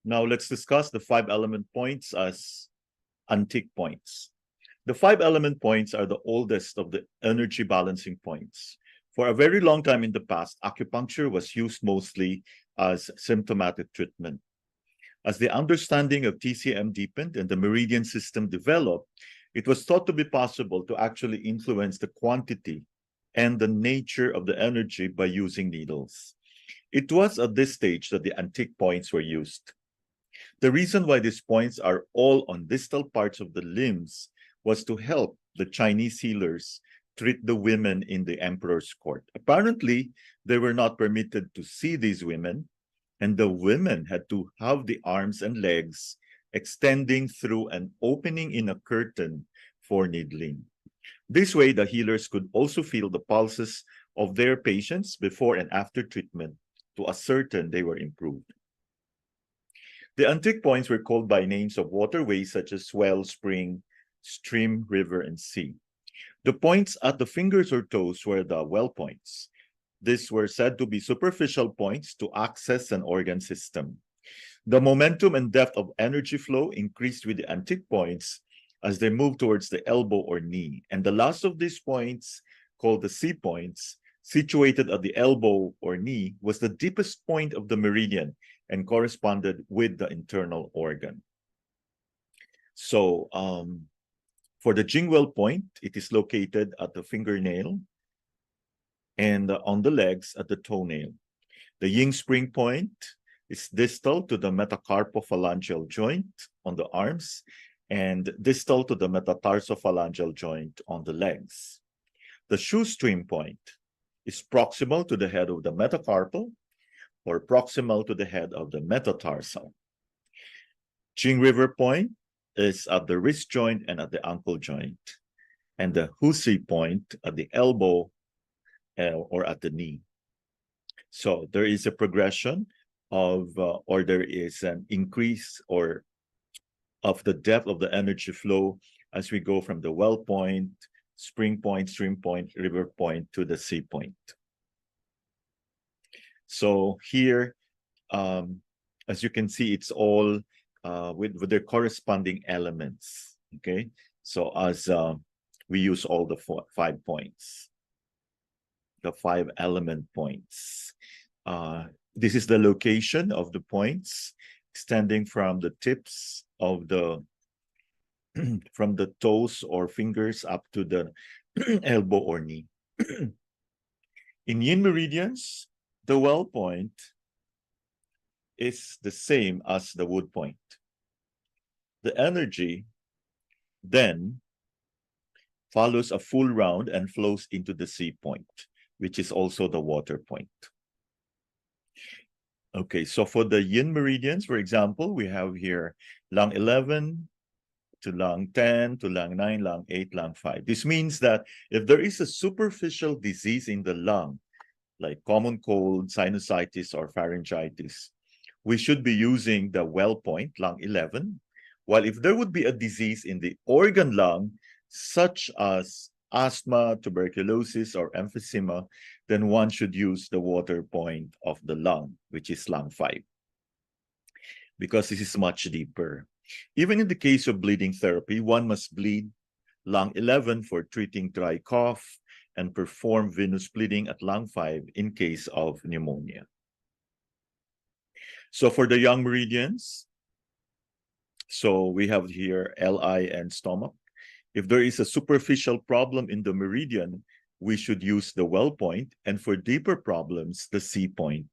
Now let's discuss the 5-element points as antique points. The 5-element points are the oldest of the energy balancing points. For a very long time in the past, acupuncture was used mostly as symptomatic treatment. As the understanding of TCM deepened and the meridian system developed, it was thought to be possible to actually influence the quantity and the nature of the energy by using needles. It was at this stage that the antique points were used. The reason why these points are all on distal parts of the limbs was to help the Chinese healers treat the women in the emperor's court. Apparently, they were not permitted to see these women, and the women had to have the arms and legs extending through an opening in a curtain for needling. This way, the healers could also feel the pulses of their patients before and after treatment to ascertain they were improved. The antique points were called by names of waterways such as well, spring, stream, river, and sea. The points at the fingers or toes were the well points. These were said to be superficial points to access an organ system. The momentum and depth of energy flow increased with the antique points as they moved towards the elbow or knee. And the last of these points, called the C points, situated at the elbow or knee, was the deepest point of the meridian and corresponded with the internal organ. So for the Jingwell point, it is located at the fingernail and on the legs at the toenail. The Ying Spring point is distal to the metacarpophalangeal joint on the arms and distal to the metatarsophalangeal joint on the legs. The Shoestring point is proximal to the head of the metacarpal or proximal to the head of the metatarsal. Jing River point is at the wrist joint and at the ankle joint, and the Husi point at the elbow or at the knee. So there is a progression of, or there is an increase or of the depth of the energy flow as we go from the well point, spring point, stream point, river point to the sea point. So here, as you can see, it's all with their corresponding elements, okay? So as we use all the 5 points, the 5-element points. This is the location of the points extending from the tips of the, from the toes or fingers up to the elbow or knee. In yin meridians, the well point is the same as the wood point. The energy then follows a full round and flows into the sea point, which is also the water point. Okay, so for the yin meridians, for example, we have here lung 11 to lung 10 to lung 9, lung 8, lung 5. This means that if there is a superficial disease in the lung, like common cold, sinusitis, or pharyngitis, we should be using the well point, lung 11, while if there would be a disease in the organ lung, such as asthma, tuberculosis, or emphysema, then one should use the water point of the lung, which is lung 5, because this is much deeper. Even in the case of bleeding therapy, one must bleed lung 11 for treating dry cough and perform venous bleeding at lung 5 in case of pneumonia. So for the yang meridians, so we have here LI and stomach. If there is a superficial problem in the meridian, we should use the well point, and for deeper problems, the C point.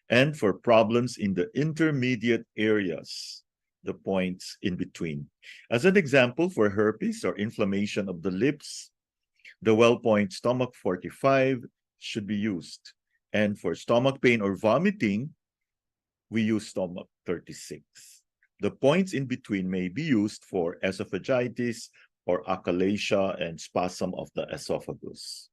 And for problems in the intermediate areas, the points in between. As an example, for herpes or inflammation of the lips, the well point stomach 45 should be used. And for stomach pain or vomiting, we use stomach 36. The points in between may be used for esophagitis or achalasia and spasm of the esophagus.